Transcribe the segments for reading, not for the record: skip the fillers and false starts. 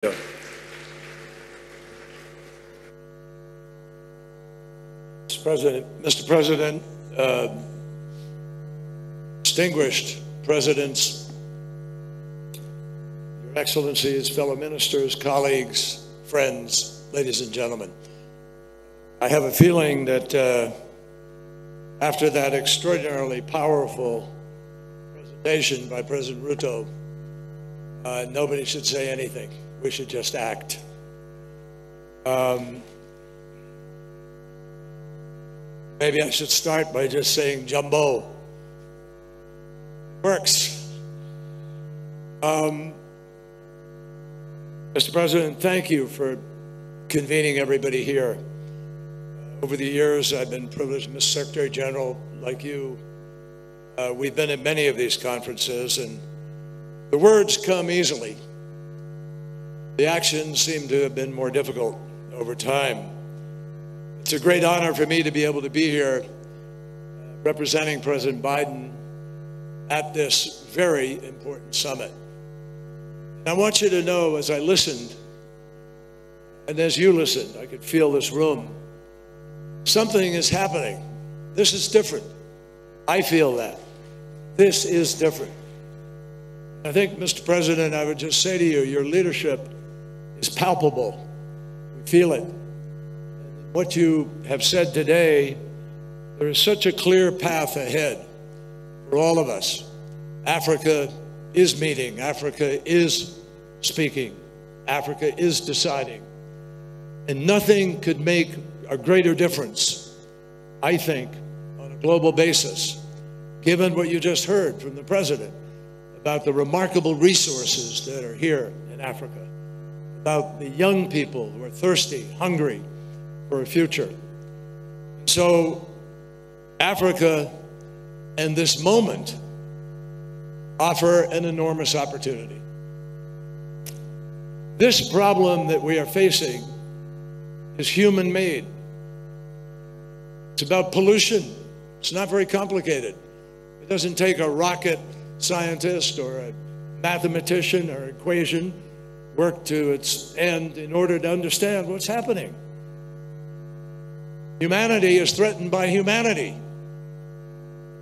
Yeah. Mr. President, distinguished presidents, Your Excellencies, fellow ministers, colleagues, friends, ladies and gentlemen, I have a feeling that after that extraordinarily powerful presentation by President Ruto, nobody should say anything. We should just act. Maybe I should start by just saying jumbo. Works. Mr. President, thank you for convening everybody here. Over the years, I've been privileged, Mr. Secretary General, like you. We've been at many of these conferences, and the words come easily. The actions seem to have been more difficult over time. It's a great honor for me to be able to be here representing President Biden at this very important summit. And I want you to know, as I listened, and as you listened, I could feel this room, something is happening. This is different. I feel that. This is different. I think, Mr. President, I would just say to you, your leadership is palpable. We feel it. What you have said today, there is such a clear path ahead for all of us. Africa is meeting. Africa is speaking. Africa is deciding. And nothing could make a greater difference, I think, on a global basis, given what you just heard from the President about the remarkable resources that are here in Africa, about the young people who are thirsty, hungry for a future. So Africa and this moment offer an enormous opportunity. This problem that we are facing is human-made. It's about pollution. It's not very complicated. It doesn't take a rocket scientist or a mathematician or equation work to its end in order to understand what's happening. Humanity is threatened by humanity,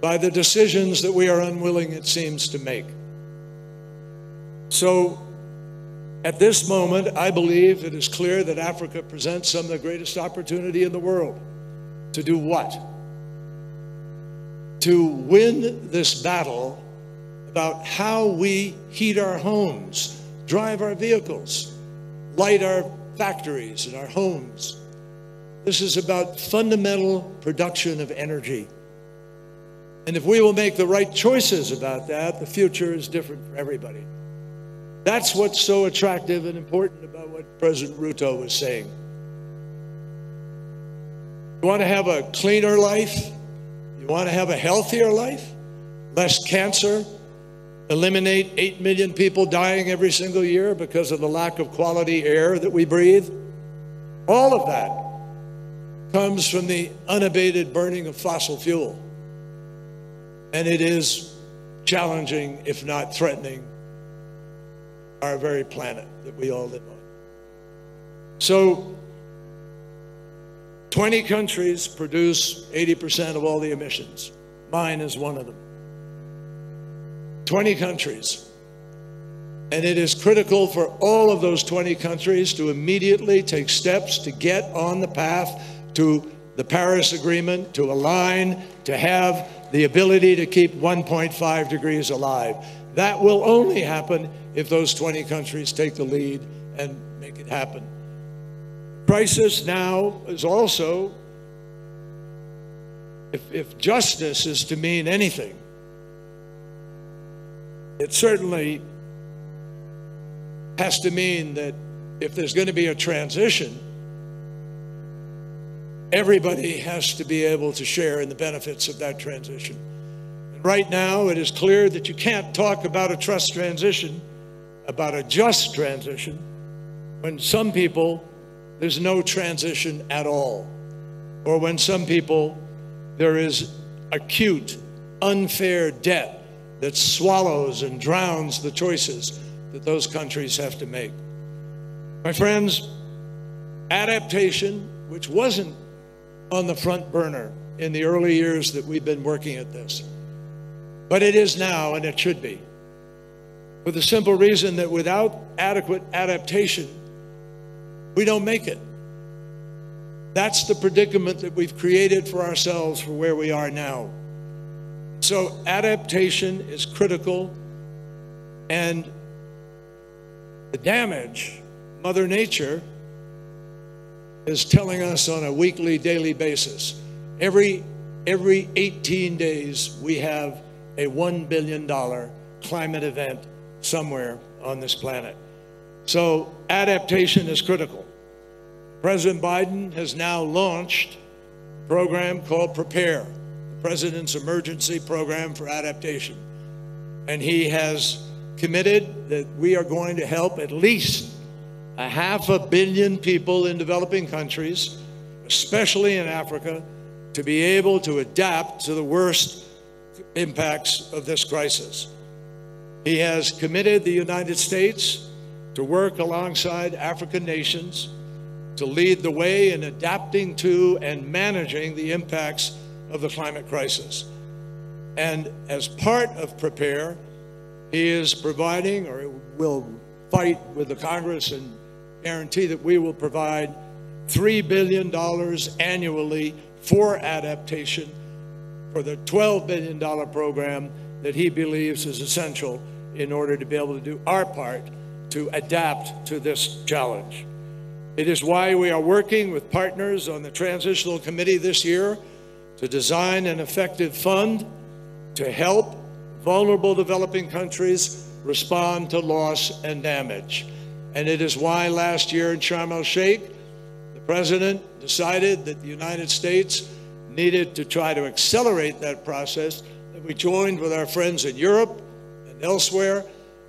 by the decisions that we are unwilling, it seems, to make. So at this moment, I believe it is clear that Africa presents some of the greatest opportunity in the world. To do what? To win this battle about how we heat our homes, drive our vehicles, light our factories and our homes. This is about fundamental production of energy. And if we will make the right choices about that, the future is different for everybody. That's what's so attractive and important about what President Ruto was saying. You want to have a cleaner life? You want to have a healthier life? Less cancer? Eliminate 8 million people dying every single year because of the lack of quality air that we breathe? All of that comes from the unabated burning of fossil fuel. And it is challenging, if not threatening, our very planet that we all live on. So 20 countries produce 80% of all the emissions. Mine is one of them. 20 countries. And it is critical for all of those 20 countries to immediately take steps to get on the path to the Paris Agreement, to align, to have the ability to keep 1.5 degrees alive. That will only happen if those 20 countries take the lead and make it happen. Crisis now is also, if justice is to mean anything, it certainly has to mean that if there's going to be a transition, everybody has to be able to share in the benefits of that transition. And right now, it is clear that you can't talk about a just transition, about a just transition, when some people, there's no transition at all. Or when some people, there is acute, unfair debt that swallows and drowns the choices that those countries have to make. My friends, adaptation, which wasn't on the front burner in the early years that we've been working at this, but it is now, and it should be, for the simple reason that without adequate adaptation, we don't make it. That's the predicament that we've created for ourselves for where we are now. So adaptation is critical, and the damage Mother Nature is telling us on a weekly, daily basis. Every 18 days, we have a $1 billion climate event somewhere on this planet. So adaptation is critical. President Biden has now launched a program called Prepare, the President's Emergency Program for Adaptation. And he has committed that we are going to help at least 500 million people in developing countries, especially in Africa, to be able to adapt to the worst impacts of this crisis. He has committed the United States to work alongside African nations to lead the way in adapting to and managing the impacts of the climate crisis. And as part of Prepare, he is providing, or will fight with the Congress and guarantee that we will provide $3 billion annually for adaptation for the $12 billion program that he believes is essential in order to be able to do our part to adapt to this challenge. It is why we are working with partners on the Transitional Committee this year to design an effective fund to help vulnerable developing countries respond to loss and damage. And it is why last year in Sharm el-Sheikh, the President decided that the United States needed to try to accelerate that process, that we joined with our friends in Europe and elsewhere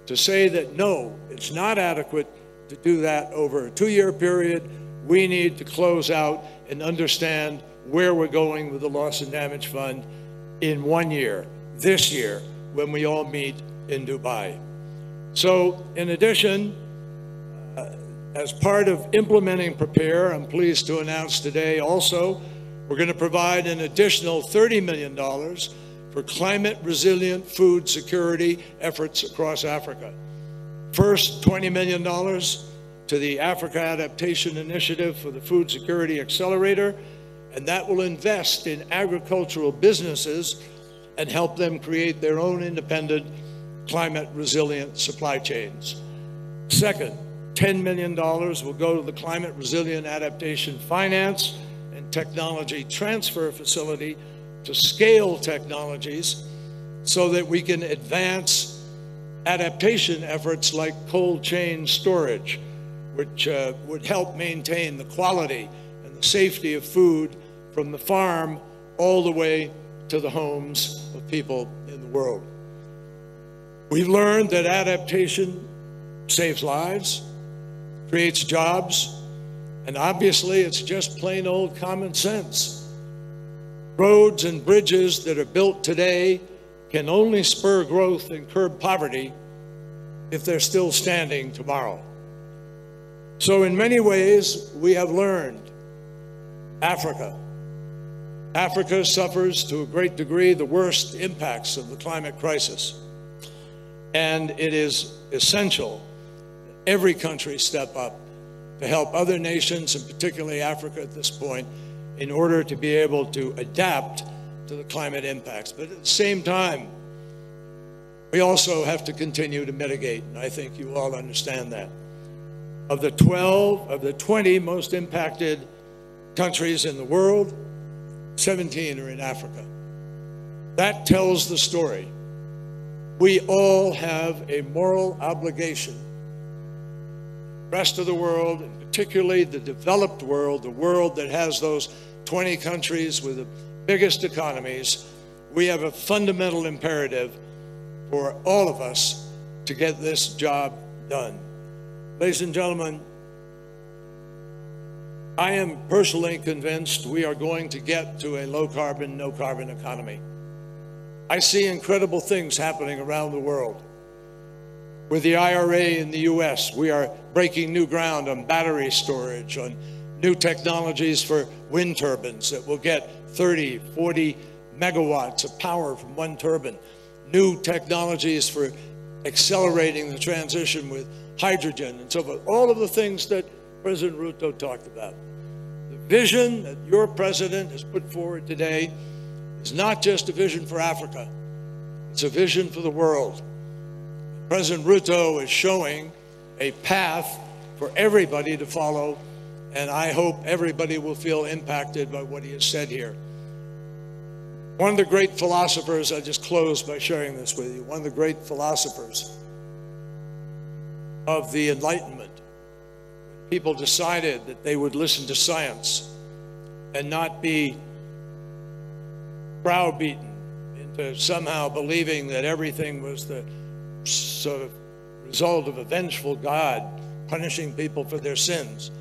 to say that no, it's not adequate to do that over a 2-year period. We need to close out and understand where we're going with the Loss and Damage Fund in 1 year, this year, when we all meet in Dubai. So in addition, as part of implementing Prepare, I'm pleased to announce today also, we're going to provide an additional $30 million for climate resilient food security efforts across Africa. First, $20 million to the Africa Adaptation Initiative for the Food Security Accelerator, and that will invest in agricultural businesses and help them create their own independent climate resilient supply chains. Second, $10 million will go to the Climate Resilient Adaptation Finance and Technology Transfer Facility to scale technologies so that we can advance adaptation efforts like cold chain storage, which would help maintain the quality and the safety of food from the farm all the way to the homes of people in the world. We've learned that adaptation saves lives, creates jobs, and obviously it's just plain old common sense. Roads and bridges that are built today can only spur growth and curb poverty if they're still standing tomorrow. So in many ways, we have learned Africa suffers to a great degree the worst impacts of the climate crisis. And it is essential that every country step up to help other nations, and particularly Africa at this point, in order to be able to adapt to the climate impacts. But at the same time, we also have to continue to mitigate, and I think you all understand that. Of the 20 most impacted countries in the world, 17 are in Africa. That tells the story. We all have a moral obligation. The rest of the world, and particularly the developed world, the world that has those 20 countries with the biggest economies, we have a fundamental imperative for all of us to get this job done. Ladies and gentlemen, I am personally convinced we are going to get to a low carbon, no carbon economy. I see incredible things happening around the world. With the IRA in the US, we are breaking new ground on battery storage, on new technologies for wind turbines that will get 30, 40 megawatts of power from one turbine. New technologies for accelerating the transition with hydrogen and so forth. All of the things that President Ruto talked about. The vision that your president has put forward today is not just a vision for Africa. It's a vision for the world. President Ruto is showing a path for everybody to follow, and I hope everybody will feel impacted by what he has said here. One of the great philosophers, I just close by sharing this with you, one of the great philosophers of the Enlightenment, people decided that they would listen to science and not be browbeaten into somehow believing that everything was the sort of result of a vengeful God punishing people for their sins.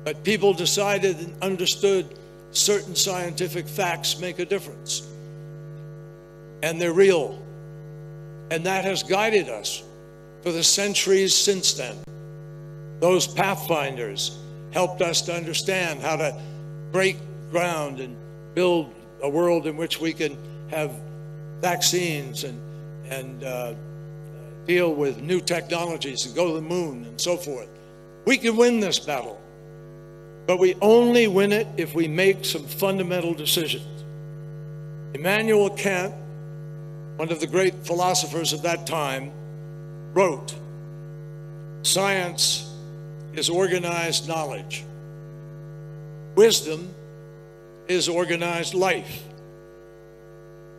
But people decided and understood certain scientific facts make a difference. And they're real. And that has guided us for the centuries since then. Those pathfinders helped us to understand how to break ground and build a world in which we can have vaccines and deal with new technologies and go to the moon and so forth. We can win this battle, but we only win it if we make some fundamental decisions. Immanuel Kant, one of the great philosophers of that time, wrote, "Science is organized knowledge. Wisdom is organized life."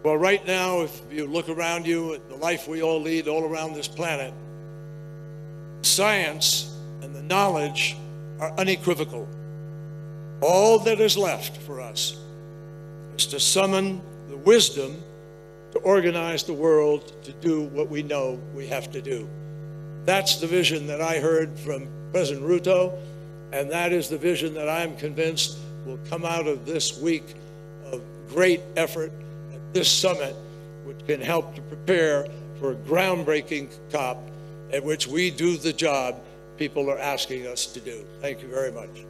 Well, right now, if you look around you at the life we all lead all around this planet, science and the knowledge are unequivocal. All that is left for us is to summon the wisdom to organize the world to do what we know we have to do. That's the vision that I heard from President Ruto, and that is the vision that I'm convinced will come out of this week of great effort at this summit, which can help to prepare for a groundbreaking COP at which we do the job people are asking us to do. Thank you very much.